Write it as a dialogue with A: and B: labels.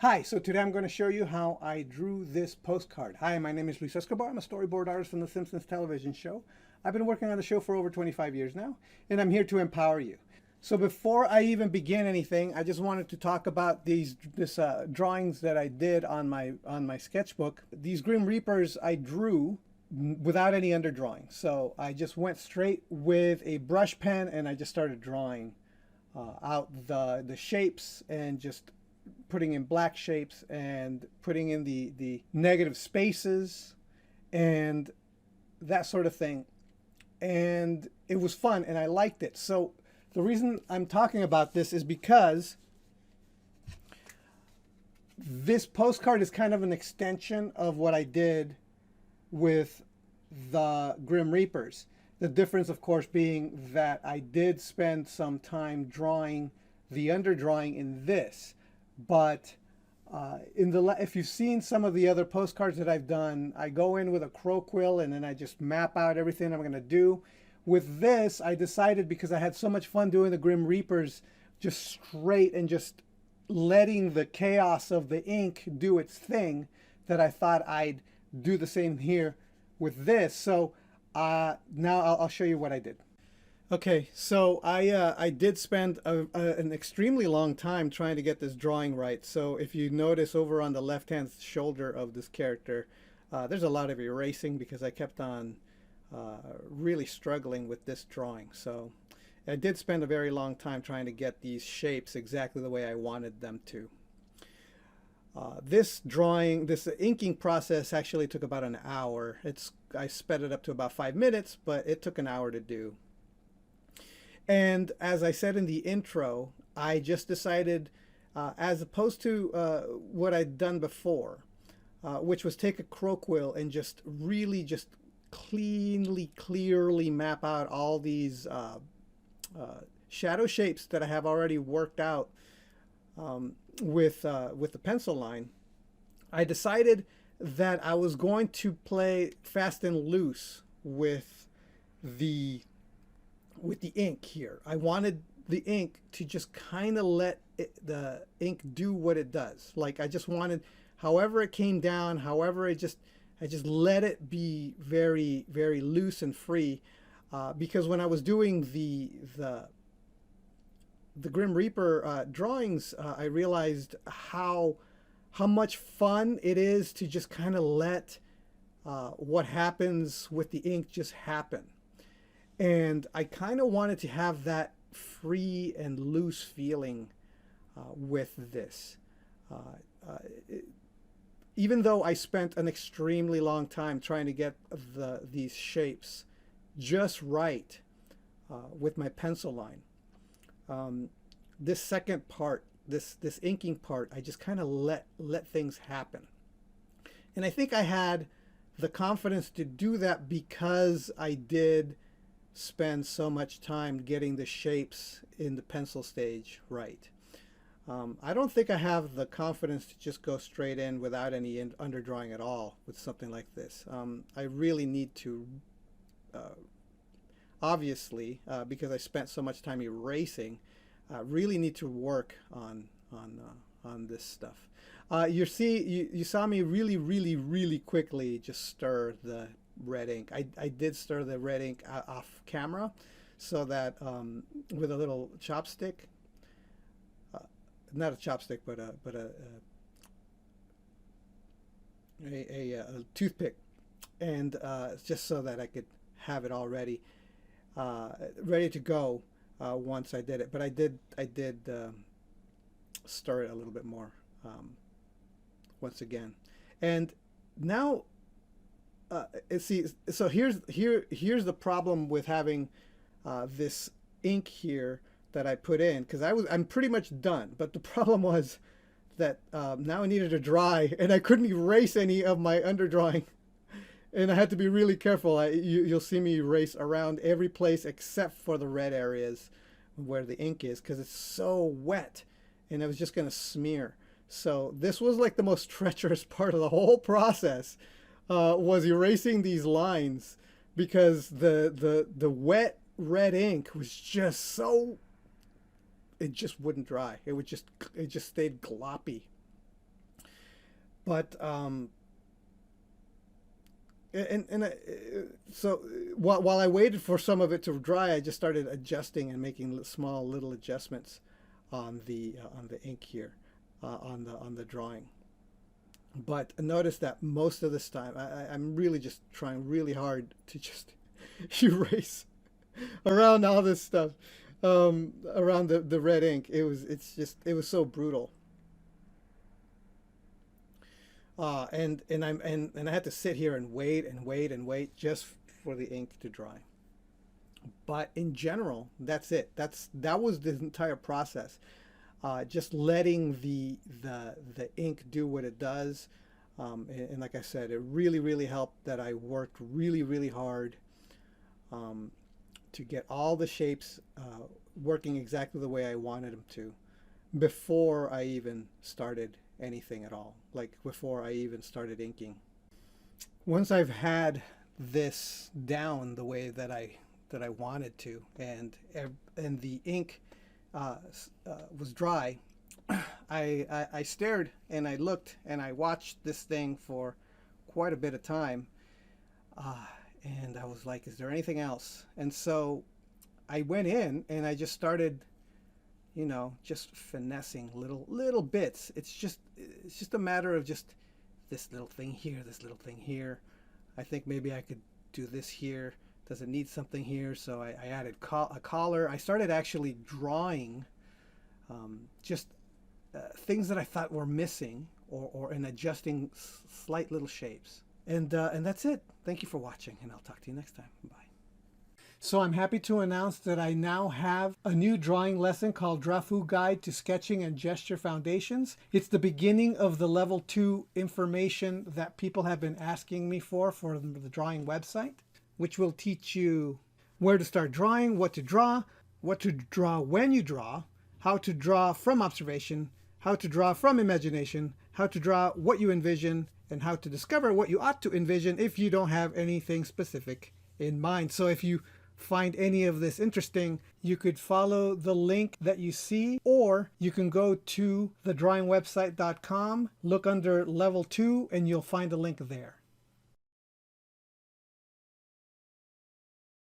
A: Hi, so today I'm going to show you how I drew this postcard. Hi, my name is Luis Escobar. I'm a storyboard artist from the Simpsons television show. I've been working on the show for over 25 years now, and I'm here to empower you. So before I even begin anything, I just wanted to talk about these drawings that I did on my sketchbook. These Grim Reapers I drew without any underdrawing. So I just went straight with a brush pen and I just started drawing out the shapes and just putting in black shapes and putting in the negative spaces and that sort of thing. And it was fun and I liked it. So the reason I'm talking about this is because this postcard is kind of an extension of what I did with the Grim Reapers. The difference, of course, being that I did spend some time drawing the underdrawing in this. But if you've seen some of the other postcards that I've done, I go in with a crow quill and then I just map out everything I'm going to do. With this, I decided, because I had so much fun doing the Grim Reapers just straight and just letting the chaos of the ink do its thing, that I thought I'd do the same here with this. So now I'll show you what I did. Okay, so I did spend an extremely long time trying to get this drawing right. So if you notice over on the left-hand shoulder of this character, there's a lot of erasing because I kept on really struggling with this drawing. So I did spend a very long time trying to get these shapes exactly the way I wanted them to. This inking process actually took about an hour. I sped it up to about 5 minutes, but it took an hour to do. And as I said in the intro, I just decided, as opposed to what I'd done before, which was take a crow quill and just really just clearly map out all these shadow shapes that I have already worked out with the pencil line. I decided that I was going to play fast and loose with the ink here. I wanted the ink to just kind of let the ink do what it does. Like I just wanted, however it came down, however I just let it be very loose and free, because when I was doing the Grim Reaper drawings, I realized how much fun it is to just kind of let what happens with the ink just happen. And I kind of wanted to have that free and loose feeling with this. Even though I spent an extremely long time trying to get these shapes just right with my pencil line, this second part, this inking part, I just kind of let things happen. And I think I had the confidence to do that because I did spend so much time getting the shapes in the pencil stage right. I don't think I have the confidence to just go straight in without any underdrawing at all with something like this. I really need to, obviously, because I spent so much time erasing, really need to work on this stuff. You saw me really quickly just stir the red ink. I did stir the red ink off camera so that with a little chopstick, not a chopstick, but a toothpick, and just so that I could have it all ready to go once I did it. But I did stir it a little bit more once again, and now. See, so here's the problem with having this ink here that I put in, because I'm pretty much done. But the problem was that now I needed to dry, and I couldn't erase any of my underdrawing, and I had to be really careful. You'll see me erase around every place except for the red areas where the ink is, because it's so wet, and I was just going to smear. So this was like the most treacherous part of the whole process. Was erasing these lines, because the wet red ink was just so, it just wouldn't dry. It just stayed gloppy. But so while I waited for some of it to dry, I just started adjusting and making small little adjustments on the ink here, on the drawing. But notice that most of this time, I'm really just trying really hard to just erase around all this stuff, around the red ink. It was so brutal. And I had to sit here and wait and wait and wait just for the ink to dry. But in general, that's it. That was the entire process. Just letting the ink do what it does. And like I said, it really helped that I worked really hard to get all the shapes working exactly the way I wanted them to before I even started anything at all, like before I even started inking. Once I've had this down the way that I wanted to, and the ink was dry, I stared and I looked and I watched this thing for quite a bit of time, and I was like, is there anything else? And so I went in and I just started, you know, just finessing little bits. It's just a matter of just this little thing here, this little thing here. I think maybe I could do this here. Does it need something here? So I added a collar. I started actually drawing just things that I thought were missing, or and adjusting slight little shapes. And that's it. Thank you for watching, and I'll talk to you next time. Bye. So I'm happy to announce that I now have a new drawing lesson called Drafu Guide to Sketching and Gesture Foundations. It's the beginning of the level 2 information that people have been asking me for the drawing website, which will teach you where to start drawing, what to draw when you draw, how to draw from observation, how to draw from imagination, how to draw what you envision, and how to discover what you ought to envision if you don't have anything specific in mind. So if you find any of this interesting, you could follow the link that you see, or you can go to thedrawingwebsite.com, look under level 2, and you'll find a link there.